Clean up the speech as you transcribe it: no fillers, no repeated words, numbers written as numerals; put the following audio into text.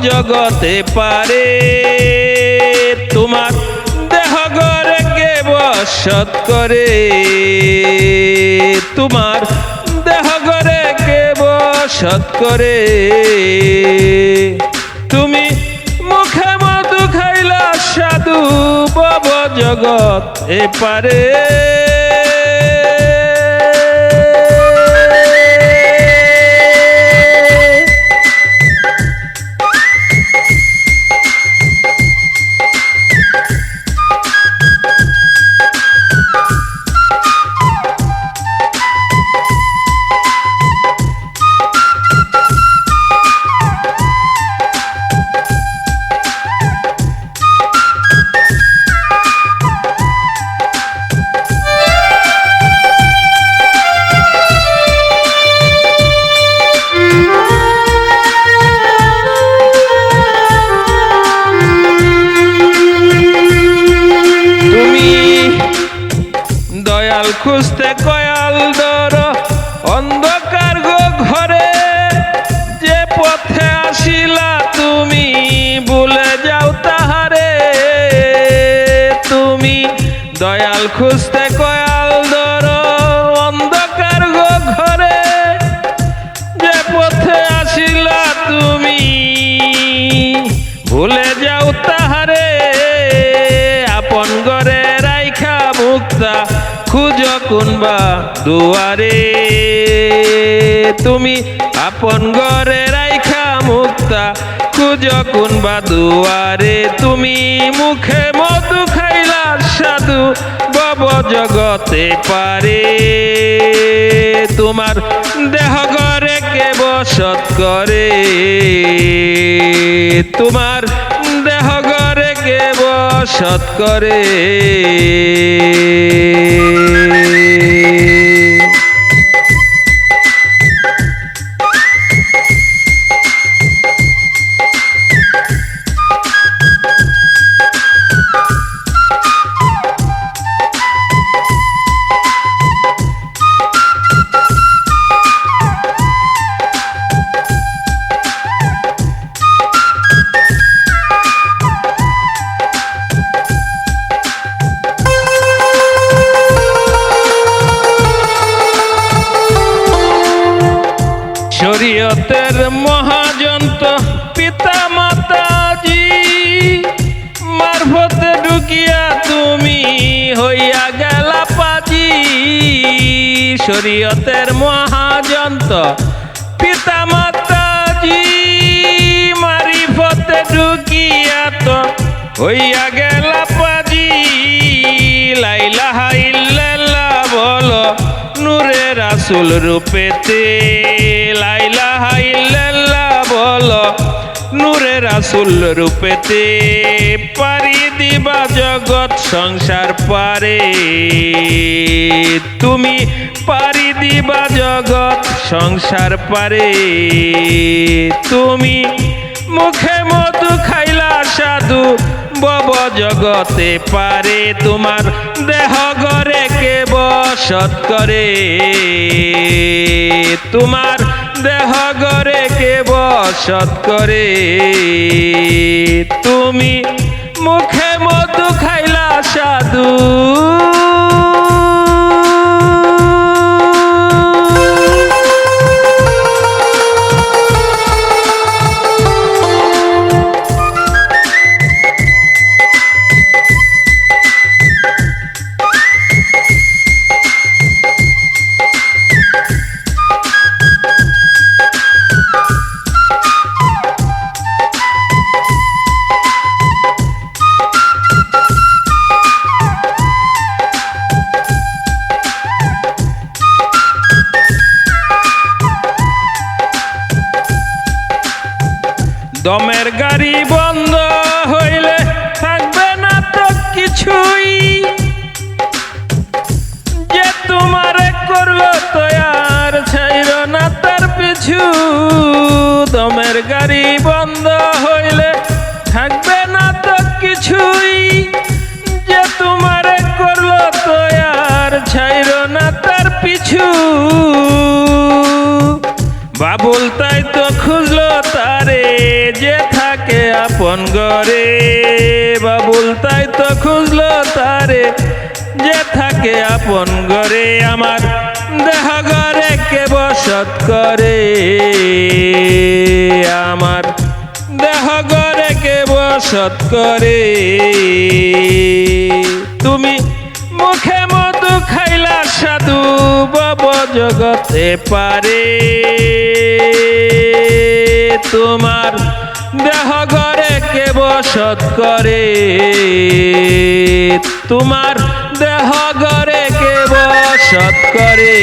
জগতে পারে তোমার দেহ গরে কে বশত করে তোমার দেহ গরে কে বশত করে তুমি মুখে মধু খাইলা সাধু বব জগৎ এপারে দয়াল খুঁজতে কয়াল দর অন্ধকার গো ঘরে যে পথে আসিলা তুমি ভুলে যাও তাহারে তুমি দয়াল খুঁজতে কয়াল দর অন্ধকার গো ঘরে যে পথে আসিলা তুমি ভুলে যাও তাহারে আপন ঘরে রাইখা মুক্তা খুঁজ কোনবা দুয়ারে তুমি আপন ঘরে রাইখা মুক্তা খুঁজ কোনবা দুয়ারে তুমি মুখে মধু খাইলা সাধু বব জগতে পারে তোমার দেহ ঘরে কে বশত করে তোমার দেহ ঘরে কে বশত করে শরীয়তের মহাযন্ত্র পিতা মাতাজি মারফতে ঢুকিয়া তুমি হইয়া গেলা পাজি শরীয়তের মহাযন্ত্র পিতা মাতাজি মারিফতে ঢুকিয়া তো হইয়া গেলা পাজি লা ইলাহা ইল্লাল্লাহ বলো নূরে রাসূল রূপেতে লা ইলাহা ইল্লাল্লাহ বলো নূরে রাসূল রূপেতে পারি দিবা জগৎ সংসার পারে তুমি পারি দিবা জগৎ সংসার পারে তুমি মুখে মধু খাইলা সাধু বব জগতে পারে তোমার দেহ ঘরে কে বশত করে তোমার দেহ ঘরে কে বশত করে তুমি মুখে মধু খাইলা সাধু দমের গাড়ি বন্ধ হইলে থাকবে না তো কিছুই যে তোমারে করলো তয়ার ছাইর না তার পিছু দমের গাড়ি বন্ধ হইলে থাকবে না তো কিছুই যে তোমারে করলো তয়ার ছাইর না তার পিছু বাবুল তাই তো খুঁজলো তারে যে থাক থাকে আপন ঘরে, বাবুল তাই তো খুঁজলো তারে যে থাকে আপন ঘরে। আমার দেহ ঘরে কে বসত করে, আমার দেহ ঘরে কে বসত করে। তুমি মুখে মধু খাইলা সাধু বব জগতে পারে, তোমার দেহ ঘরে কে বসত করে, তোমার দেহ ঘরে কে বসত করে।